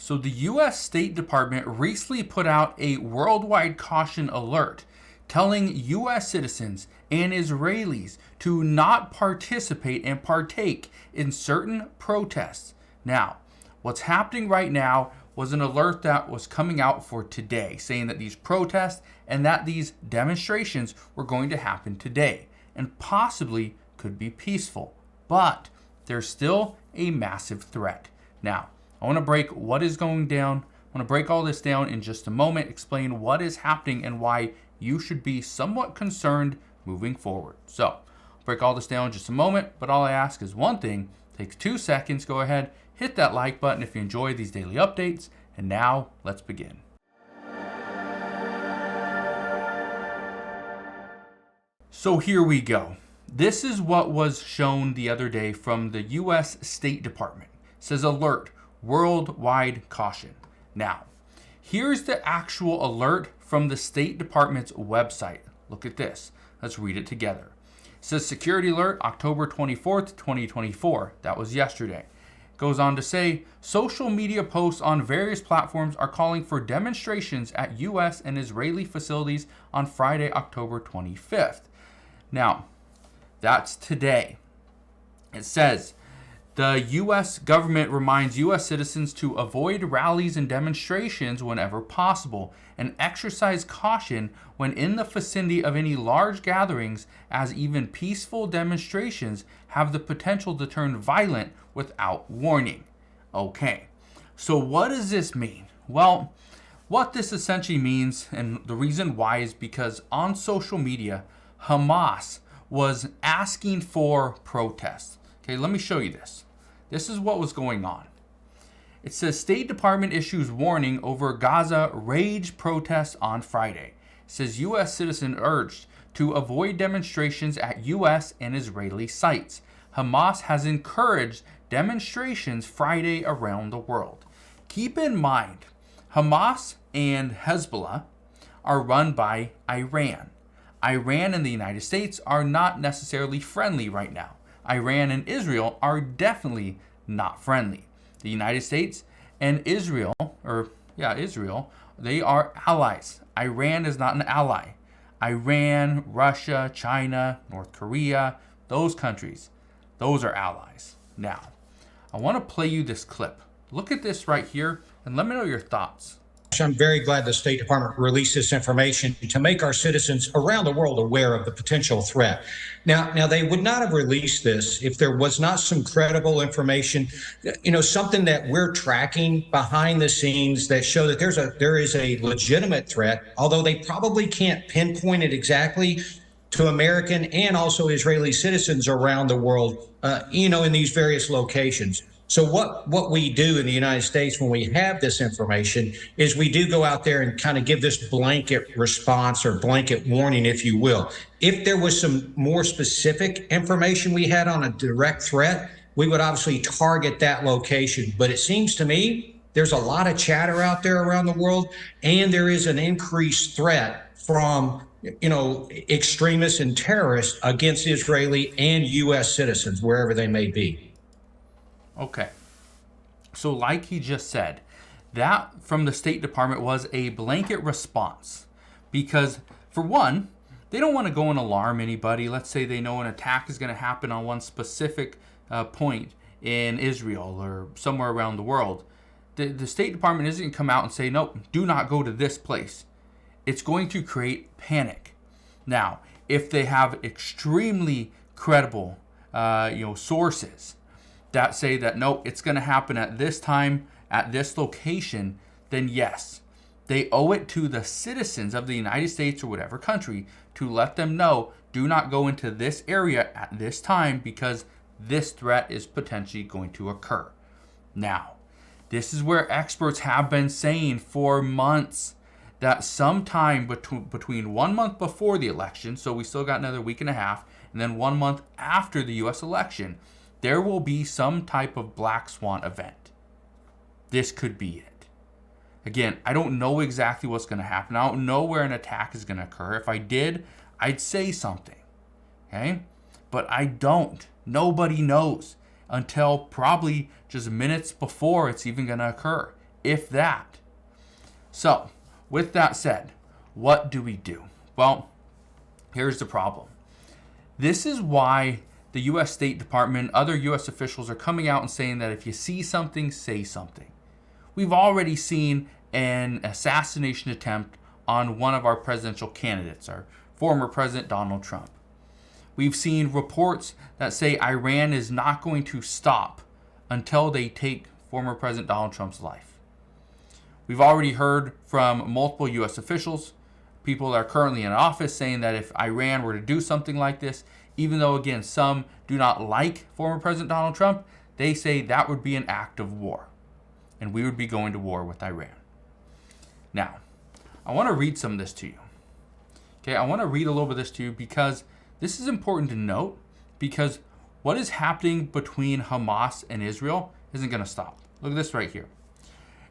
So the U.S. State Department recently put out a worldwide caution alert telling U.S. citizens and Israelis to not participate and partake in certain protests. Now, what's happening right now was an alert that was coming out for today, saying that these protests and that these demonstrations were going to happen today and possibly could be peaceful. But there's still a massive threat. Now, I want to break what is going down. I want to break all this down in just a moment, explain what is happening and why you should be somewhat concerned moving forward. So, I'll break all this down in just a moment, but all I ask is one thing. Takes 2 seconds. Go ahead, hit that like button if you enjoy these daily updates. And now, let's begin. So here we go. This is what was shown the other day from the U.S. State Department. It says alert, worldwide caution. Now, here's the actual alert from the State Department's website. Look at this. Let's read it together. It says security alert, October 24th, 2024. That was yesterday. It goes on to say, social media posts on various platforms are calling for demonstrations at U.S. and Israeli facilities on Friday, October 25th. Now, that's today. It says, the U.S. government reminds U.S. citizens to avoid rallies and demonstrations whenever possible and exercise caution when in the vicinity of any large gatherings, as even peaceful demonstrations have the potential to turn violent without warning. Okay, so what does this mean? Well, what this essentially means, and the reason why, is because on social media, Hamas was asking for protests. Okay, let me show you this. This is what was going on. It says State Department issues warning over Gaza rage protests on Friday. It says U.S. citizen urged to avoid demonstrations at U.S. and Israeli sites. Hamas has encouraged demonstrations Friday around the world. Keep in mind, Hamas and Hezbollah are run by Iran. Iran and the United States are not necessarily friendly right now. Iran and Israel are definitely not friendly. The United States and Israel, they are allies. Iran is not an ally. Iran, Russia, China, North Korea, those countries, those are allies. Now, I want to play you this clip. Look at this right here and let me know your thoughts. I'm very glad the State Department released this information to make our citizens around the world aware of the potential threat. Now they would not have released this if there was not some credible information, something that we're tracking behind the scenes that show that there is a legitimate threat, although they probably can't pinpoint it exactly to American and also Israeli citizens around the world, in these various locations. So what we do in the United States when we have this information is we do go out there and kind of give this blanket response or blanket warning, if you will. If there was some more specific information we had on a direct threat, we would obviously target that location. But it seems to me there's a lot of chatter out there around the world, and there is an increased threat from extremists and terrorists against Israeli and U.S. citizens, wherever they may be. Okay, so like he just said, that from the State Department was a blanket response because, for one, they don't want to go and alarm anybody. Let's say they know an attack is going to happen on one specific point in Israel or somewhere around the world. The State Department isn't going to come out and say, nope, do not go to this place. It's going to create panic. Now, if they have extremely credible sources that say that, no, it's going to happen at this time, at this location, then yes, they owe it to the citizens of the United States or whatever country to let them know, do not go into this area at this time because this threat is potentially going to occur. Now, this is where experts have been saying for months that sometime between 1 month before the election, so we still got another week and a half, and then 1 month after the U.S. election, there will be some type of black swan event. This could be it. Again, I don't know exactly what's going to happen. I don't know where an attack is going to occur. If I did, I'd say something. Okay? But I don't. Nobody knows until probably just minutes before it's even going to occur. if that. So, with that said, what do we do? Well, here's the problem. This is why the U.S. State Department, other U.S. officials are coming out and saying that if you see something, say something. We've already seen an assassination attempt on one of our presidential candidates, our former President Donald Trump. We've seen reports that say Iran is not going to stop until they take former President Donald Trump's life. We've already heard from multiple U.S. officials, people that are currently in office, saying that if Iran were to do something like this, even though, again, some do not like former President Donald Trump, they say that would be an act of war, and we would be going to war with Iran. Now, I want to read some of this to you. Okay, I want to read a little bit of this to you because this is important to note, because what is happening between Hamas and Israel isn't going to stop. Look at this right here.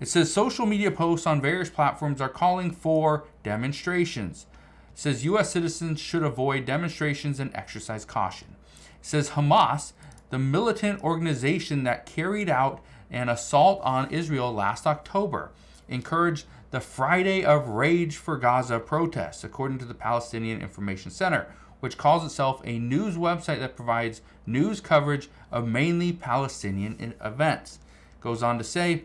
It says social media posts on various platforms are calling for demonstrations. It says U.S. citizens should avoid demonstrations and exercise caution. It says Hamas, the militant organization that carried out an assault on Israel last October, encouraged the Friday of Rage for Gaza protests, according to the Palestinian Information Center, which calls itself a news website that provides news coverage of mainly Palestinian events. It goes on to say,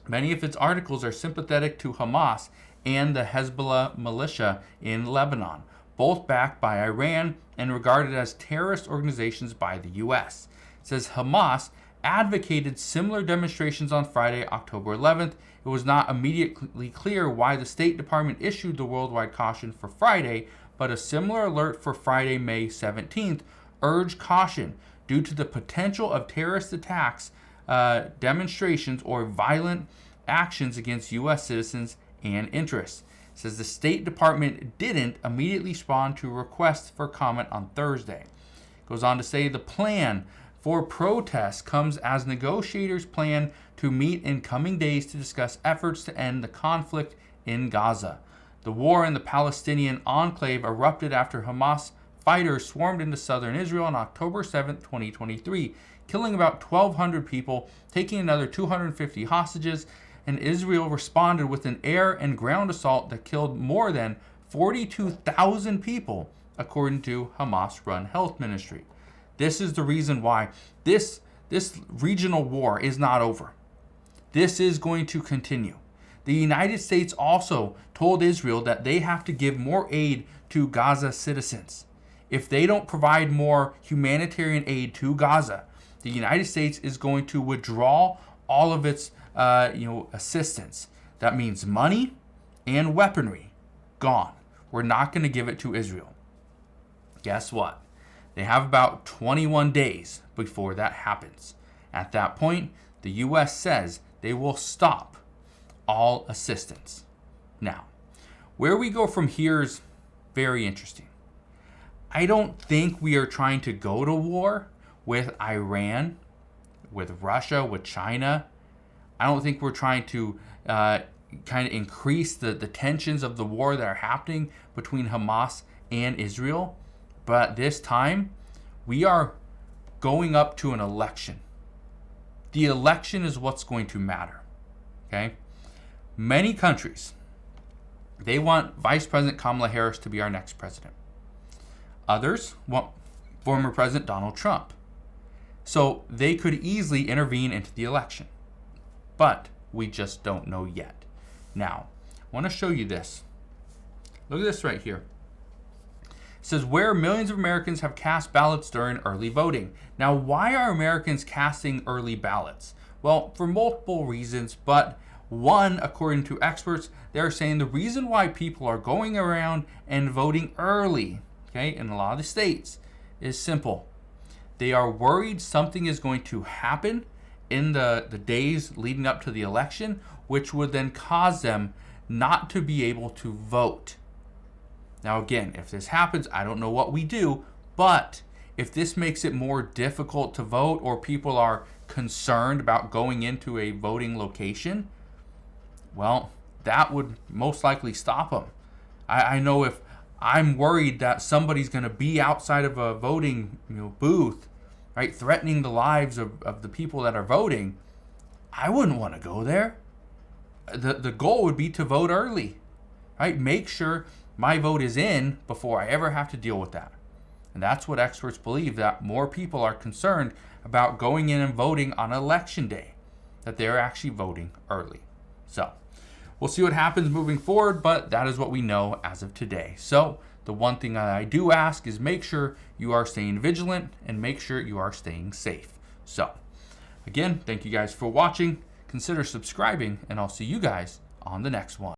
many of its articles are sympathetic to Hamas and the Hezbollah militia in Lebanon, both backed by Iran and regarded as terrorist organizations by the U.S. It says Hamas advocated similar demonstrations on Friday, October 11th. It was not immediately clear why the State Department issued the worldwide caution for Friday, but a similar alert for Friday, May 17th, urged caution due to the potential of terrorist attacks, demonstrations, or violent actions against U.S. citizens and interests. It says the State Department didn't immediately respond to requests for comment on Thursday. It goes on to say the plan for protests comes as negotiators plan to meet in coming days to discuss efforts to end the conflict in Gaza. The war in the Palestinian enclave erupted after Hamas fighters swarmed into southern Israel on October 7, 2023, killing about 1,200 people, taking another 250 hostages, and Israel responded with an air and ground assault that killed more than 42,000 people, according to Hamas-run health ministry. This is the reason why this regional war is not over. This is going to continue. The United States also told Israel that they have to give more aid to Gaza citizens. If they don't provide more humanitarian aid to Gaza, the United States is going to withdraw all of its assistance. That means money and weaponry gone. We're not going to give it to Israel. Guess what? They have about 21 days before that happens. At that point, the U.S. says they will stop all assistance. Now, where we go from here is very interesting. I don't think we are trying to go to war with Iran, with Russia, with China. I don't think we're trying to kind of increase the tensions of the war that are happening between Hamas and Israel. But this time, we are going up to an election. The election is what's going to matter. Okay? Many countries, they want Vice President Kamala Harris to be our next president. Others want former President Donald Trump. So they could easily intervene into the election. But we just don't know yet. Now, I want to show you this. Look at this right here. It says where millions of Americans have cast ballots during early voting. Now, why are Americans casting early ballots? Well, for multiple reasons, but one, according to experts, they're saying the reason why people are going around and voting early, okay, in a lot of the states, is simple. They are worried something is going to happen in the days leading up to the election, which would then cause them not to be able to vote. Now, again, if this happens, I don't know what we do, but if this makes it more difficult to vote or people are concerned about going into a voting location, well, that would most likely stop them. I know if I'm worried that somebody's going to be outside of a voting booth, right, threatening the lives of the people that are voting, I wouldn't want to go there. the goal would be to vote early, right? Make sure my vote is in before I ever have to deal with that. And that's what experts believe, that more people are concerned about going in and voting on election day, that they're actually voting early. So we'll see what happens moving forward, but that is what we know as of today. So the one thing that I do ask is make sure you are staying vigilant and make sure you are staying safe. So again, thank you guys for watching. Consider subscribing, and I'll see you guys on the next one.